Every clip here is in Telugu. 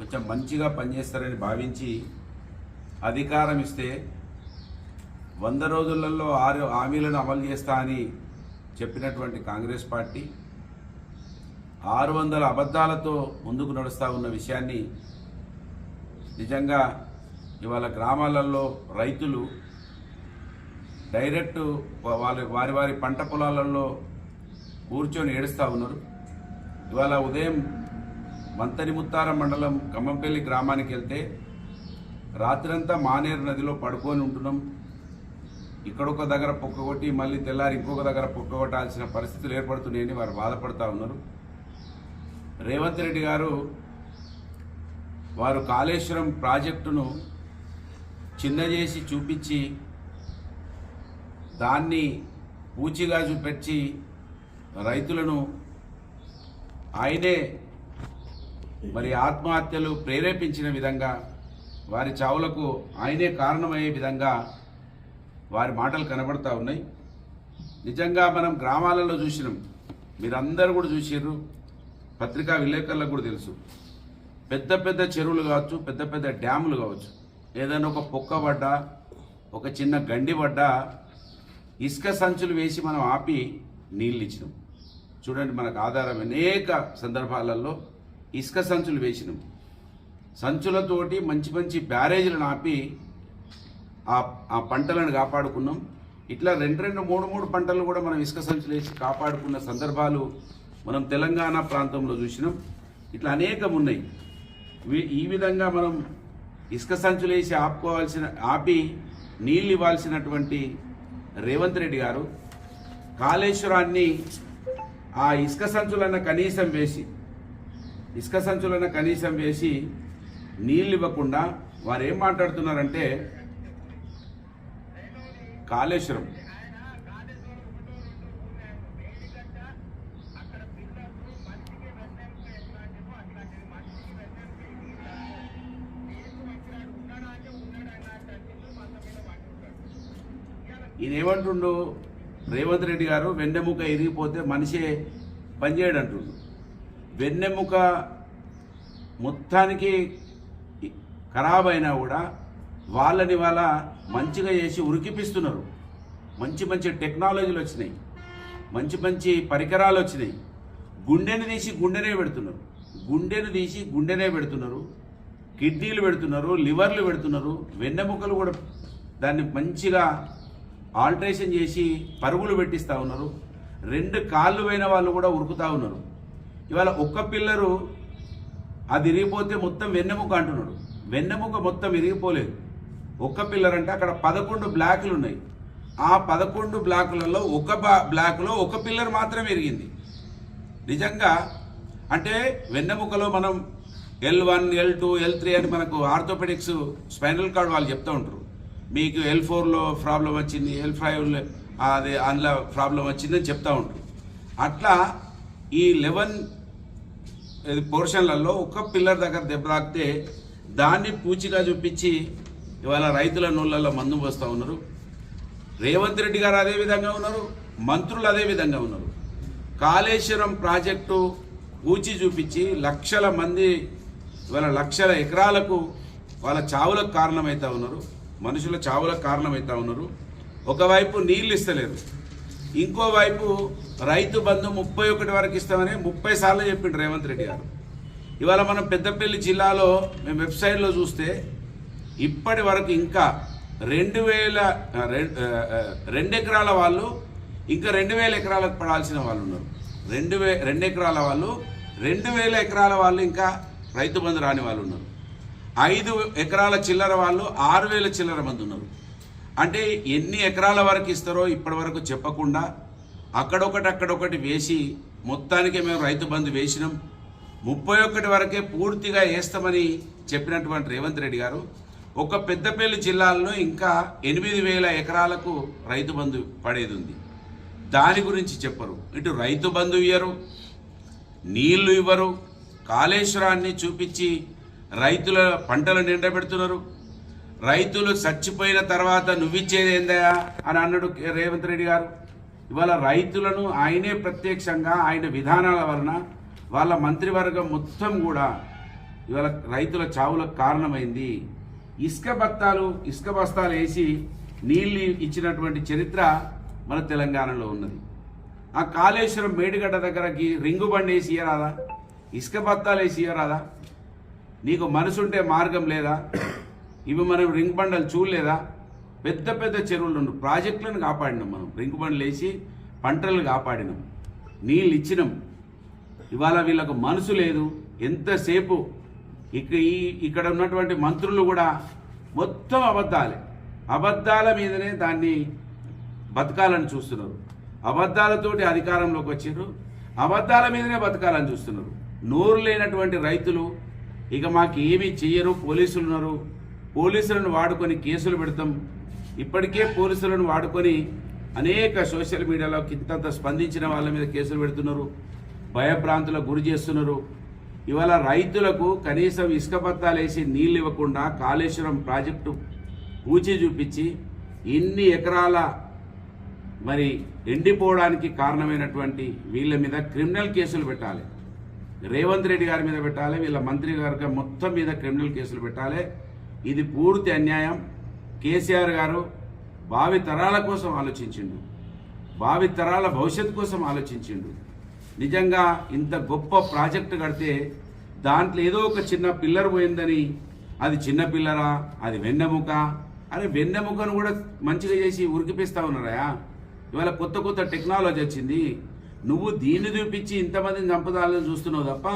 కొంచెం మంచిగా పనిచేస్తారని భావించి అధికారం ఇస్తే 100 రోజులలో 6 హామీలను అమలు చేస్తా అని చెప్పినటువంటి కాంగ్రెస్ పార్టీ 600 అబద్ధాలతో ముందుకు నడుస్తూ ఉన్న విషయాన్ని నిజంగా ఇవాళ గ్రామాలలో రైతులు డైరెక్ట్ వారి పంట పొలాలలో కూర్చొని ఏడుస్తూ ఉన్నారు. ఇవాళ ఉదయం మంతని ముత్తారం మండలం ఖమ్మంపల్లి గ్రామానికి వెళ్తే రాత్రంతా మానేరు నదిలో పడుకొని ఉంటున్నాం. ఇక్కడొక దగ్గర పొక్కగొట్టి మళ్ళీ తెల్లారి ఇంకొక దగ్గర పొక్కగొట్టాల్సిన పరిస్థితులు ఏర్పడుతున్నాయని వారు బాధపడుతూ ఉన్నారు. రేవంత్ రెడ్డి గారు వారు కాళేశ్వరం ప్రాజెక్టును చిన్న చేసి చూపించి దాన్ని పూచిగా చూపెట్టి రైతులను ఆయనే మరి ఆత్మహత్యలు ప్రేరేపించిన విధంగా వారి చావులకు ఆయనే కారణమయ్యే విధంగా వారి మాటలు కనబడతా ఉన్నాయి. నిజంగా మనం గ్రామాలలో చూసినాం, మీరందరూ కూడా చూసారు, పత్రికా విలేకరులకు కూడా తెలుసు. పెద్ద పెద్ద చెరువులు కావచ్చు, పెద్ద పెద్ద డ్యాములు కావచ్చు, ఏదైనా ఒక పొక్క పడ్డా, ఒక చిన్న గండి పడ్డా ఇసుక సంచులు వేసి మనం ఆపి నీళ్ళు ఇచ్చినాం. చూడండి, మనకు ఆధారం అనేక సందర్భాలలో ఇసుక సంచులు వేసినాం. సంచులతోటి మంచి మంచి బ్యారేజీలను ఆపి ఆ పంటలను కాపాడుకున్నాం. ఇట్లా 2-3 పంటలు కూడా మనం ఇసుక సంచులు వేసి కాపాడుకున్న సందర్భాలు మనం తెలంగాణ ప్రాంతంలో చూసినాం. ఇట్లా అనేకం ఉన్నాయి. ఈ విధంగా మనం ఇసుక సంచులు వేసి ఆపి నీళ్ళు ఇవ్వాల్సినటువంటి రేవంత్ రెడ్డి గారు కాళేశ్వరాన్ని ఆ ఇసుక సంచులన్న కనీసం వేసి నీళ్ళు ఇవ్వకుండా వారు ఏం మాట్లాడుతున్నారంటే కాళేశ్వరం ఈయనేమంటుండు రేవంత్ రెడ్డి గారు, వెన్నెముక ఇరిగిపోతే మనిషే పనిచేయడు అంటుండు. వెన్నెముక మొత్తానికి ఖరాబ్ అయినా కూడా వాళ్ళని వాళ్ళ మంచిగా చేసి ఉరికిపిస్తున్నారు. మంచి మంచి టెక్నాలజీలు వచ్చినాయి, మంచి మంచి పరికరాలు వచ్చినాయి. గుండెని తీసి గుండెనే పెడుతున్నారు, కిడ్నీలు పెడుతున్నారు, లివర్లు పెడుతున్నారు, వెన్నెముకలు కూడా దాన్ని మంచిగా ఆల్టరేషన్ చేసి పరుగులు పెట్టిస్తూ ఉన్నారు. 2 కాళ్ళు పోయిన వాళ్ళు కూడా ఉరుకుతూ ఉన్నారు. ఇవాళ ఒక్క పిల్లరు అది ఇరిగిపోతే మొత్తం వెన్నెముక అంటున్నాడు. వెన్నెముక మొత్తం ఇరిగిపోలేదు. ఒక్క పిల్లర్ అంటే అక్కడ 11 బ్లాకులు ఉన్నాయి. ఆ 11 బ్లాకులలో ఒక బ్లాక్లో ఒక పిల్లర్ మాత్రమే ఇరిగింది. నిజంగా అంటే వెన్నెముకలో మనం L1, L2, L3 అని మనకు ఆర్థోపెడిక్స్ స్పైనల్ కార్డ్ వాళ్ళు చెప్తూ ఉంటారు. మీకు L4లో ప్రాబ్లం వచ్చింది, L5లో అది అందులో ప్రాబ్లం వచ్చిందని చెప్తూ ఉంటారు. అట్లా ఈ 11 పోర్షన్లలో ఒక పిల్లర్ దగ్గర దెబ్బ తాకితే దాన్ని పూచిగా చూపించి ఇవాళ రైతుల నోళ్ళల్లో మందు పోస్తూ ఉన్నారు. రేవంత్ రెడ్డి గారు అదే విధంగా ఉన్నారు, మంత్రులు అదే విధంగా ఉన్నారు. కాళేశ్వరం ప్రాజెక్టు పూచి చూపించి లక్షల మంది ఇవాళ లక్షల ఎకరాలకు వాళ్ళ చావులకు కారణమవుతూ ఉన్నారు, మనుషుల చావులకు కారణమవుతూ ఉన్నారు. ఒకవైపు నీళ్ళు ఇస్తలేరు, ఇంకోవైపు రైతు బంధు 31 వరకు ఇస్తామని 30 సార్లు చెప్పిండు రేవంత్ రెడ్డి గారు. ఇవాళ మనం పెద్దపల్లి జిల్లాలో మేము వెబ్సైట్లో చూస్తే ఇప్పటి వరకు ఇంకా 2 ఎకరాల వాళ్ళు ఇంకా 2000 ఎకరాలకు పడాల్సిన వాళ్ళు ఉన్నారు. 2 ఎకరాల వాళ్ళు 2000 ఎకరాల వాళ్ళు ఇంకా రైతు బంధు రాని వాళ్ళు ఉన్నారు. 5 ఎకరాల చిల్లర వాళ్ళు 6000 చిల్లర మంది ఉన్నారు. అంటే ఎన్ని ఎకరాల వరకు ఇస్తారో ఇప్పటి వరకు చెప్పకుండా అక్కడొకటి వేసి మొత్తానికి మేము రైతు బంధు వేసినాం, 31 వరకే పూర్తిగా వేస్తామని చెప్పినటువంటి రేవంత్ రెడ్డి గారు ఒక పెద్దపల్లి జిల్లాలో ఇంకా 8000 ఎకరాలకు రైతు బంధు పడేది ఉంది. దాని గురించి చెప్పరు. ఇటు రైతు బంధు ఇవ్వరు, నీళ్లు ఇవ్వరు, కాళేశ్వరాన్ని చూపించి రైతుల పంటలు నిండబెడుతున్నారు. రైతులు చచ్చిపోయిన తర్వాత నువ్విచ్చేది ఏందా అని అన్నాడు రేవంత్ రెడ్డి గారు. ఇవాళ రైతులను ఆయనే ప్రత్యక్షంగా ఆయన విధానాల వలన వాళ్ళ మంత్రివర్గం మొత్తం కూడా ఇవాళ రైతుల చావులకు కారణమైంది. ఇసుక బస్తాలు వేసి నీళ్ళు ఇచ్చినటువంటి చరిత్ర మన తెలంగాణలో ఉన్నది. ఆ కాళేశ్వరం మేడిగడ్డ దగ్గరకి రింగు బండి వేసి ఇయ్యరాదా? ఇసుక బత్తాలు వేసి ఇయ్యరాదా? నీకు మనసుంటే మార్గం లేదా? ఇవి మనం రింగు బండలు చూడలేదా? పెద్ద పెద్ద చెరువులను ప్రాజెక్టులను కాపాడినాం, మనం రింగు బండ్లు వేసి పంటలు కాపాడినాం, నీళ్ళు ఇచ్చినాం. ఇవాళ వీళ్ళకు మనసు లేదు. ఎంతసేపు ఇక్కడ ఉన్నటువంటి మంత్రులు కూడా మొత్తం అబద్ధాల మీదనే దాన్ని బతకాలని చూస్తున్నారు. అబద్ధాలతోటి అధికారంలోకి వచ్చారు, అబద్ధాల మీదనే బతకాలని చూస్తున్నారు. నోరు లేనటువంటి రైతులు ఇక మాకు ఏమీ చెయ్యరు, పోలీసులు ఉన్నారు, పోలీసులను వాడుకొని కేసులు పెడతాం. ఇప్పటికే పోలీసులను వాడుకొని అనేక సోషల్ మీడియాలో కింతంత స్పందించిన వాళ్ళ మీద కేసులు పెడుతున్నారు, భయభ్రాంతులకు గురి చేస్తున్నారు. ఇవాళ రైతులకు కనీసం ఇసుక బత్తాలు వేసి నీళ్ళు ఇవ్వకుండా కాళేశ్వరం ప్రాజెక్టు పూచి చూపించి ఇన్ని ఎకరాల మరి ఎండిపోవడానికి కారణమైనటువంటి వీళ్ళ మీద క్రిమినల్ కేసులు పెట్టాలి. రేవంత్ రెడ్డి గారి మీద పెట్టాలి, వీళ్ళ మంత్రి గారి మొత్తం మీద క్రిమినల్ కేసులు పెట్టాలి. ఇది పూర్తి అన్యాయం. కేసీఆర్ గారు భావి తరాల కోసం ఆలోచించిండు, భావి తరాల భవిష్యత్తు కోసం ఆలోచించిండు. నిజంగా ఇంత గొప్ప ప్రాజెక్టు కడితే దాంట్లో ఏదో ఒక చిన్న పిల్లర్ పోయిందని, అది చిన్న పిల్లరా, అది వెన్నెముక, అరే వెన్నెముకను కూడా మంచిగా చేసి ఉరికిపిస్తా ఉన్నారా? ఇవాళ కొత్త కొత్త టెక్నాలజీ వచ్చింది. నువ్వు దీన్ని చూపించి ఇంతమందిని చంపదాలని చూస్తున్నావు తప్ప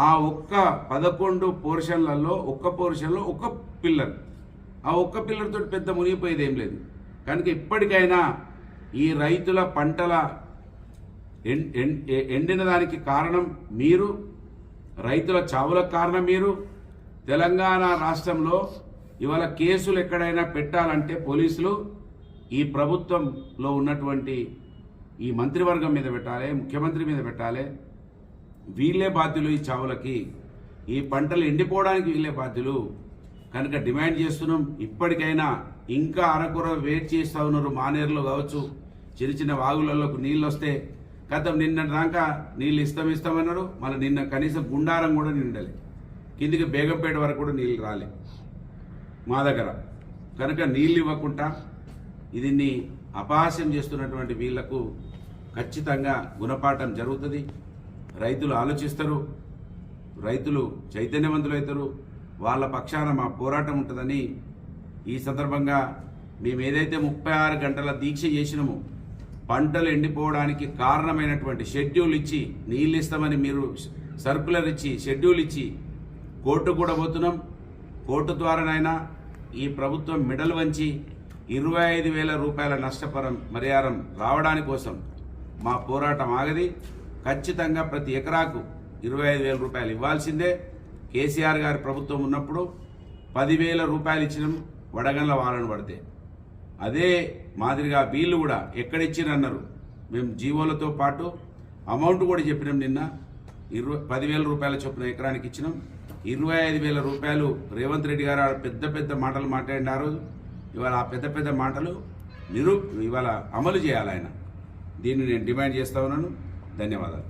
ఆ ఒక్క 11 పోర్షన్లలో ఒక్క పోర్షన్లో ఒక్క పిల్లర్, ఆ ఒక్క పిల్లర్తో పెద్ద మునిగిపోయేది ఏం లేదు. కనుక ఇప్పటికైనా ఈ రైతుల పంటల ఎండిన దానికి కారణం మీరు, రైతుల చావులకు కారణం మీరు. తెలంగాణ రాష్ట్రంలో ఇవాళ కేసులు ఎక్కడైనా పెట్టాలంటే పోలీసులు ఈ ప్రభుత్వంలో ఉన్నటువంటి ఈ మంత్రివర్గం మీద పెట్టాలి, ముఖ్యమంత్రి మీద పెట్టాలి. వీళ్ళే బాధ్యులు ఈ చావులకి, ఈ పంటలు ఎండిపోవడానికి వీళ్ళే బాధ్యులు. కనుక డిమాండ్ చేస్తున్నాం, ఇప్పటికైనా ఇంకా అరకొర వెయిట్ చేస్తూ ఉన్నారు. మానేరులో కావచ్చు, చిన్న చిన్న వాగులలోకి నీళ్ళు వస్తే గతం నిన్న దాకా నీళ్ళు ఇస్తామన్నారు. మళ్ళీ నిన్న కనీసం గుండారం కూడా నిండలే, కిందికి బేగంపేట వరకు కూడా నీళ్ళు రాలే మా దగ్గర. కనుక నీళ్ళు ఇవ్వకుండా దీన్ని అపహాస్యం చేస్తున్నటువంటి వీళ్లకు ఖచ్చితంగా గుణపాఠం జరుగుతుంది. రైతులు ఆలోచిస్తారు, రైతులు చైతన్యవంతులవుతారు, వాళ్ళ పక్షాన మా పోరాటం ఉంటుందని ఈ సందర్భంగా మేము ఏదైతే 36 గంటల దీక్ష చేసినామో, పంటలు ఎండిపోవడానికి కారణమైనటువంటి షెడ్యూల్ ఇచ్చి, నీళ్ళు ఇస్తామని మీరు సర్కులర్ ఇచ్చి షెడ్యూల్ ఇచ్చి కోర్టు కూడా పోతున్నాం. కోర్టు ద్వారానైనా ఈ ప్రభుత్వం మెడలు వంచి 25,000 రూపాయల నష్టపరిహారం రావడానికి కోసం మా పోరాటం ఆగది. ఖచ్చితంగా ప్రతి ఎకరాకు 25,000 రూపాయలు ఇవ్వాల్సిందే. కేసీఆర్ గారి ప్రభుత్వం ఉన్నప్పుడు 10,000 రూపాయలు ఇచ్చినాం వడగండ్ల వారను పడితే. అదే మాదిరిగా వీళ్ళు కూడా ఎక్కడిచ్చిరన్నారు, మేము జీవోలతో పాటు అమౌంట్ కూడా చెప్పినాం. నిన్న 10,000 రూపాయల చొప్పున ఎకరానికి ఇచ్చినాం. 25,000 రూపాయలు రేవంత్ రెడ్డి గారు పెద్ద పెద్ద మాటలు మాట్లాడినారు. ఇవాళ ఆ పెద్ద పెద్ద మాటలు ఇవాళ అమలు చేయాలి ఆయన. దీన్ని నేను డిమాండ్ చేస్తా ఉన్నాను. ధన్యవాదాలు.